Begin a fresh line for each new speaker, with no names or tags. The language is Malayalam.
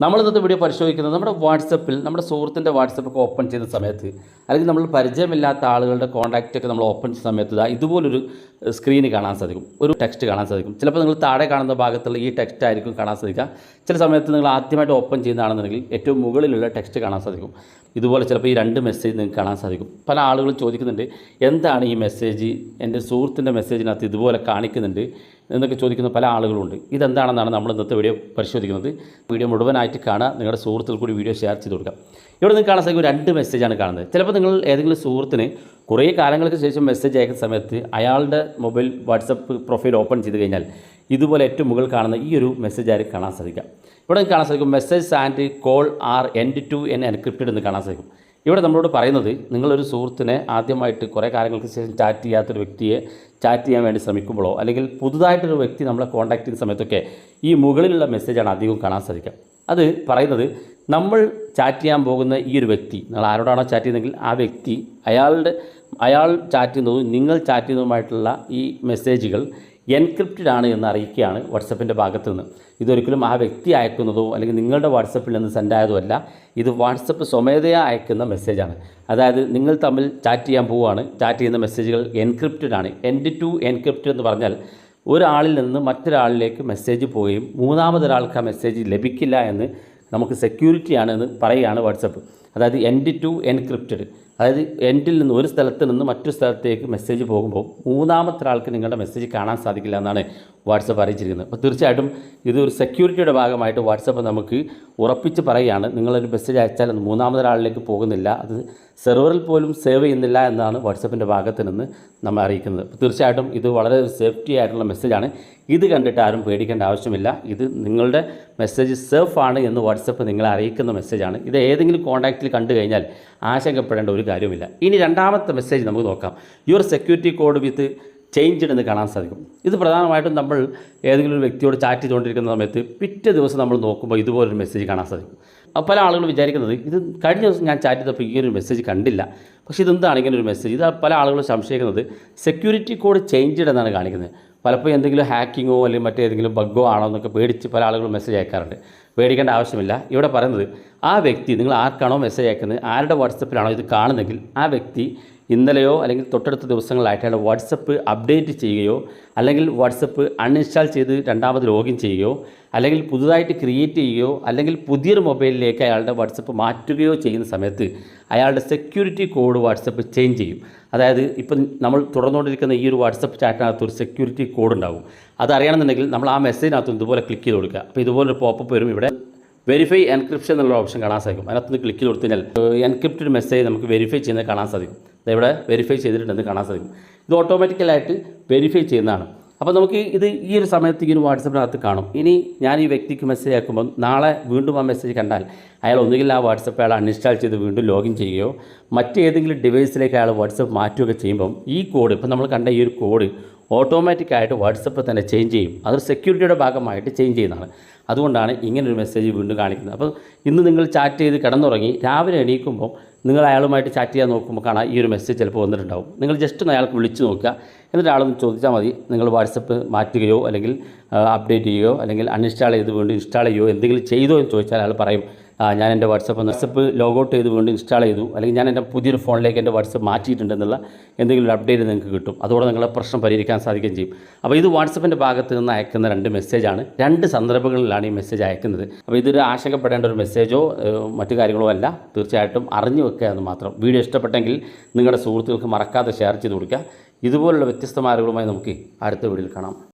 നമ്മൾ ഇന്നത്തെ വീഡിയോ പരിശോധിക്കുന്നത് നമ്മുടെ വാട്സപ്പിൽ നമ്മുടെ സുഹൃത്തിൻ്റെ വാട്സപ്പൊക്കെ ഓപ്പൺ ചെയ്യുന്ന സമയത്ത് അല്ലെങ്കിൽ നമ്മൾ പരിചയമില്ലാത്ത ആളുകളുടെ കോൺടാക്റ്റൊക്കെ നമ്മൾ ഓപ്പൺ ചെയ്യുന്ന സമയത്ത് ഇതുപോലൊരു സ്ക്രീന് കാണാൻ സാധിക്കും, ഒരു ടെക്സ്റ്റ് കാണാൻ സാധിക്കും. ചിലപ്പോൾ നിങ്ങൾ താഴെ കാണുന്ന ഭാഗത്തുള്ള ഈ ടെക്സ്റ്റ് ആയിരിക്കും കാണാൻ സാധിക്കുക. ചില സമയത്ത് നിങ്ങൾ ആദ്യമായിട്ട് ഓപ്പൺ ചെയ്യുന്നതാണെന്നുണ്ടെങ്കിൽ ഏറ്റവും മുകളിലുള്ള ടെക്സ്റ്റ് കാണാൻ സാധിക്കും. ഇതുപോലെ ചിലപ്പോൾ ഈ രണ്ട് മെസ്സേജ് നിങ്ങൾക്ക് കാണാൻ സാധിക്കും. പല ആളുകളും ചോദിക്കുന്നുണ്ട്, എന്താണ് ഈ മെസ്സേജ്, എൻ്റെ സുഹൃത്തിൻ്റെ മെസ്സേജിനകത്ത് ഇതുപോലെ കാണിക്കുന്നുണ്ട് എന്നൊക്കെ ചോദിക്കുന്ന പല ആളുകളുണ്ട്. ഇതെന്താണെന്നാണ് നമ്മൾ ഇന്നത്തെ വീഡിയോ പരിശോധിക്കുന്നത്. വീഡിയോ മുഴുവനായിട്ട് കാണുക, നിങ്ങളുടെ സുഹൃത്തുക്കൾ കൂടി വീഡിയോ ഷെയർ ചെയ്ത് കൊടുക്കുക. ഇവിടെ നിങ്ങൾക്ക് കാണാൻ സാധിക്കും രണ്ട് മെസ്സേജാണ് കാണുന്നത്. ചിലപ്പോൾ നിങ്ങൾ ഏതെങ്കിലും സുഹൃത്തിന് കുറേ കാലങ്ങൾക്ക് ശേഷം മെസ്സേജ് അയക്കുന്ന സമയത്ത് അയാളുടെ മൊബൈൽ വാട്സപ്പ് പ്രൊഫൈൽ ഓപ്പൺ ചെയ്ത് കഴിഞ്ഞാൽ ഇതുപോലെ ഏറ്റവും മുകളിൽ കാണുന്ന ഈ ഒരു മെസ്സേജ് ആയിരിക്കും കാണാൻ സാധിക്കുക. ഇവിടെ കാണാൻ സാധിക്കും message and call are end to end encrypted എന്ന് കാണാൻ സാധിക്കും. ഇവിടെ നമ്മളോട് പറയുന്നത്, നിങ്ങളൊരു സുഹൃത്തിനെ ആദ്യമായിട്ട് കുറേ കാലങ്ങൾക്ക് ശേഷം ചാറ്റ് ചെയ്യാത്തൊരു വ്യക്തിയെ ചാറ്റ് ചെയ്യാൻ വേണ്ടി ശ്രമിക്കുമ്പോഴോ അല്ലെങ്കിൽ പുതുതായിട്ടൊരു വ്യക്തി നമ്മളെ കോൺടാക്ട് ചെയ്യുന്ന സമയത്തൊക്കെ ഈ മുകളിലുള്ള മെസ്സേജാണ് അധികം കാണാൻ സാധിക്കുക. അത് പറയുന്നത്, നമ്മൾ ചാറ്റ് ചെയ്യാൻ പോകുന്ന ഈ ഒരു വ്യക്തി, നിങ്ങൾ ആരോടാണോ ചാറ്റ് ചെയ്യുന്നതെങ്കിൽ ആ വ്യക്തി അയാൾ ചാറ്റ് ചെയ്യുന്നതും നിങ്ങൾ ചാറ്റ് ചെയ്യുന്നതുമായിട്ടുള്ള ഈ മെസ്സേജുകൾ എൻക്രിപ്റ്റഡ് ആണ് എന്ന് അറിയിക്കുകയാണ് വാട്സപ്പിൻ്റെ ഭാഗത്ത് നിന്ന്. ഇതൊരിക്കലും ആ വ്യക്തി അയക്കുന്നതോ അല്ലെങ്കിൽ നിങ്ങളുടെ വാട്സപ്പിൽ നിന്ന് സെൻഡ് ആയതോ അല്ല. ഇത് വാട്സപ്പ് സ്വമേധയാ അയക്കുന്ന മെസ്സേജാണ്. അതായത് നിങ്ങൾ തമ്മിൽ ചാറ്റ് ചെയ്യാൻ പോവുകയാണ്, ചാറ്റ് ചെയ്യുന്ന മെസ്സേജുകൾ എൻക്രിപ്റ്റഡ് ആണ്. എൻഡ് ടു എൻക്രിപ്റ്റഡ് എന്ന് പറഞ്ഞാൽ ഒരാളിൽ നിന്ന് മറ്റൊരാളിലേക്ക് മെസ്സേജ് പോവുകയും മൂന്നാമതൊരാൾക്ക് ആ മെസ്സേജ് ലഭിക്കില്ല എന്ന് നമുക്ക് സെക്യൂരിറ്റിയാണ് എന്ന് പറയുകയാണ് വാട്സപ്പ്. അതായത് എൻഡ് ടു എൻക്രിപ്റ്റഡ്, അതായത് എൻഡിൽ നിന്ന് ഒരു സ്ഥലത്ത് നിന്ന് മറ്റൊരു സ്ഥലത്തേക്ക് മെസ്സേജ് പോകുമ്പോൾ മൂന്നാമത്തെ ഒരാൾക്ക് നിങ്ങളുടെ മെസ്സേജ് കാണാൻ സാധിക്കില്ല എന്നാണ് വാട്സപ്പ് അറിയിച്ചിരിക്കുന്നത്. അപ്പോൾ തീർച്ചയായിട്ടും ഇതൊരു സെക്യൂരിറ്റിയുടെ ഭാഗമായിട്ട് വാട്സപ്പ് നമുക്ക് ഉറപ്പിച്ച് പറയുകയാണ്, നിങ്ങളൊരു മെസ്സേജ് അയച്ചാൽ അത് മൂന്നാമതൊരാളിലേക്ക് പോകുന്നില്ല, അത് സെർവറിൽ പോലും സേവ് ചെയ്യുന്നില്ല എന്നാണ് വാട്സപ്പിൻ്റെ ഭാഗത്ത് നിന്ന് നമ്മൾ അറിയിക്കുന്നത്. അപ്പോൾ തീർച്ചയായിട്ടും ഇത് വളരെ സേഫ്റ്റി ആയിട്ടുള്ള മെസ്സേജാണ്. ഇത് കണ്ടിട്ട് ആരും പേടിക്കേണ്ട ആവശ്യമില്ല. ഇത് നിങ്ങളുടെ മെസ്സേജ് സേഫ് ആണ് എന്ന് വാട്സപ്പ് നിങ്ങളെ അറിയിക്കുന്ന മെസ്സേജാണ്. ഇത് ഏതെങ്കിലും കോൺടാക്റ്റിൽ കണ്ടു കഴിഞ്ഞാൽ ആശങ്കപ്പെടേണ്ട ഒരു കാര്യമില്ല. ഇനി രണ്ടാമത്തെ മെസ്സേജ് നമുക്ക് നോക്കാം. Your security code with changed എന്ന് കാണാൻ സാധിക്കും. ഇത് പ്രധാനമായിട്ടും നമ്മൾ ഏതെങ്കിലും ഒരു വ്യക്തിയോട് ചാറ്റ് ചെയ്തുകൊണ്ടിരിക്കുന്ന സമയത്ത് പിറ്റേ ദിവസം നമ്മൾ നോക്കുമ്പോൾ ഇതുപോലൊരു മെസ്സേജ് കാണാൻ സാധിക്കും. പല ആളുകളും വിചാരിക്കുന്നത്, ഇത് കഴിഞ്ഞ ദിവസം ഞാൻ ചാറ്റ് ചെയ്തപ്പോൾ ഈ ഒരു മെസ്സേജ് കണ്ടില്ല, പക്ഷേ ഇതെന്താണ് ഇങ്ങനെ ഒരു മെസ്സേജ്? ഇത് പല ആളുകളും സംശയിക്കുന്നത് സെക്യൂരിറ്റി കോഡ് ചേഞ്ച്ഡ് എന്നാണ് കാണിക്കുന്നത്. പലപ്പോഴും എന്തെങ്കിലും ഹാക്കിങ്ങോ അല്ലെങ്കിൽ മറ്റേതെങ്കിലും ബഗ്ഗോ ആണോ എന്നൊക്കെ പേടിച്ച് പല ആളുകളും മെസ്സേജ് അയക്കാറുണ്ട്. പേടിക്കേണ്ട ആവശ്യമില്ല. ഇവിടെ പറയുന്നത്, ആ വ്യക്തി, നിങ്ങൾ ആർക്കാണോ മെസ്സേജ് അയക്കുന്നത്, ആരുടെ വാട്സപ്പിലാണോ ഇത് കാണുന്നെങ്കിൽ ആ വ്യക്തി ഇന്നലെയോ അല്ലെങ്കിൽ തൊട്ടടുത്ത ദിവസങ്ങളായിട്ട് അയാളുടെ വാട്സപ്പ് അപ്ഡേറ്റ് ചെയ്യുകയോ അല്ലെങ്കിൽ വാട്സപ്പ് അൺഇൻസ്റ്റാൾ ചെയ്ത് രണ്ടാമത് ലോഗിൻ ചെയ്യുകയോ അല്ലെങ്കിൽ പുതുതായിട്ട് ക്രിയേറ്റ് ചെയ്യുകയോ അല്ലെങ്കിൽ പുതിയൊരു മൊബൈലിലേക്ക് അയാളുടെ വാട്സപ്പ് മാറ്റുകയോ ചെയ്യുന്ന സമയത്ത് അയാളുടെ സെക്യൂരിറ്റി കോഡ് വാട്സപ്പ് ചേഞ്ച് ചെയ്യും. അതായത് ഇപ്പം നമ്മൾ തുറന്നുകൊണ്ടിരിക്കുന്ന ഈ ഒരു വാട്സപ്പ് ചാറ്റിനകത്ത് ഒരു സെക്യൂരിറ്റി കോഡ് ഉണ്ടാകും. അതറിയണമെന്നുണ്ടെങ്കിൽ നമ്മൾ ആ മെസ്സേജിനകത്ത് ഇതുപോലെ ക്ലിക്ക് ചെയ്ത് കൊടുക്കുക. അപ്പോൾ ഇതുപോലൊരു പോപ്പപ്പ് വരും. ഇവിടെ വെരിഫൈ എൻക്രിപ്ഷൻ എന്നുള്ള ഓപ്ഷൻ കാണാൻ സാധിക്കും. അതിനകത്ത് ക്ലിക്ക് ചെയ്ത് കൊടുത്തു കഴിഞ്ഞാൽ എൻക്രിപ്റ്റഡ് മെസ്സേജ് നമുക്ക് വെരിഫൈ ചെയ്യുന്നത് കാണാൻ സാധിക്കും. ഇവിടെ വെരിഫൈ ചെയ്തിട്ടുണ്ടെന്ന് കാണാൻ സാധിക്കും. ഇത് ഓട്ടോമാറ്റിക്കലായിട്ട് വെരിഫൈ ചെയ്യുന്നതാണ്. അപ്പോൾ നമുക്ക് ഇത് ഈ ഒരു സമയത്ത് ഈ ഒരു വാട്സപ്പിനകത്ത് കാണും. ഇനി ഞാൻ ഈ വ്യക്തിക്ക് മെസ്സേജ് അയക്കുമ്പോൾ നാളെ വീണ്ടും ആ മെസ്സേജ് കണ്ടാൽ അയാൾ ഒന്നുകിൽ ആ വാട്സപ്പ് അയാൾ അൺഇൻസ്റ്റാൾ ചെയ്ത് വീണ്ടും ലോഗിൻ ചെയ്യുകയോ മറ്റേതെങ്കിലും ഡിവൈസിലേക്ക് അയാൾ വാട്സപ്പ് മാറ്റുകയൊക്കെ ചെയ്യുമ്പം ഈ കോഡ്, ഇപ്പോൾ നമ്മൾ കണ്ട ഈ ഒരു കോഡ് ഓട്ടോമാറ്റിക്കായിട്ട് വാട്സപ്പ് തന്നെ ചേഞ്ച് ചെയ്യും. അതൊരു സെക്യൂരിറ്റിയുടെ ഭാഗമായിട്ട് ചേഞ്ച് ചെയ്യുന്നതാണ്. അതുകൊണ്ടാണ് ഇങ്ങനൊരു മെസ്സേജ് വീണ്ടും കാണിക്കുന്നത്. അപ്പോൾ ഇന്ന് നിങ്ങൾ ചാറ്റ് ചെയ്ത് കിടന്നുറങ്ങി രാവിലെ എണീക്കുമ്പോൾ നിങ്ങൾ അയാളുമായിട്ട് ചാറ്റ് ചെയ്യാൻ നോക്കുമ്പോൾ കാണാം ഈ ഒരു മെസ്സേജ് ചിലപ്പോൾ വന്നിട്ടുണ്ടാവും. നിങ്ങൾ ജസ്റ്റ് ഒന്ന് അയാൾക്ക് വിളിച്ച് നോക്കുക. എന്നിട്ട് ആളൊന്ന് ചോദിച്ചാൽ മതി, നിങ്ങൾ വാട്സപ്പ് മാറ്റുകയോ അല്ലെങ്കിൽ അപ്ഡേറ്റ് ചെയ്യുകയോ അല്ലെങ്കിൽ അൺഇൻസ്റ്റാൾ ചെയ്ത് വീണ്ടും ഇൻസ്റ്റാൾ ചെയ്യുകയോ എന്തെങ്കിലും ചെയ്തോ എന്ന് ചോദിച്ചാൽ അയാൾ പറയും, ഞാൻ എൻ്റെ വാട്സപ്പ് ലോഗൗട്ട് ചെയ്ത് വീണ്ടും ഇൻസ്റ്റാൾ ചെയ്തു, അല്ലെങ്കിൽ ഞാൻ എൻ്റെ പുതിയൊരു ഫോണിലേക്ക് എൻ്റെ വാട്സപ്പ് മാറ്റിയിട്ടുണ്ടെന്നുള്ള എന്തെങ്കിലും ഒരു അപ്ഡേറ്റ് നിങ്ങൾക്ക് കിട്ടും. അതോടെ നിങ്ങളെ പ്രശ്നം പരിഹരിക്കാൻ സാധിക്കുകയും ചെയ്യും. അപ്പോൾ ഇത് വാട്സപ്പിൻ്റെ ഭാഗത്ത് നിന്ന് അയക്കുന്ന രണ്ട് മെസ്സേജാണ്. രണ്ട് സന്ദർഭങ്ങളിലാണ് ഈ മെസ്സേജ് അയക്കുന്നത്. അപ്പോൾ ഇതൊരു ആശങ്കപ്പെടേണ്ട ഒരു മെസ്സേജോ മറ്റു കാര്യങ്ങളോ അല്ല. തീർച്ചയായിട്ടും അറിഞ്ഞു വെക്കുക എന്ന് മാത്രം. വീഡിയോ ഇഷ്ടപ്പെട്ടെങ്കിൽ നിങ്ങളുടെ സുഹൃത്തുക്കൾക്ക് മറക്കാതെ ഷെയർ ചെയ്ത് കൊടുക്കുക. ഇതുപോലുള്ള വ്യത്യസ്തമായ അറിവുകളുമായി നമുക്ക് അടുത്ത വീഡിയോയിൽ കാണാം.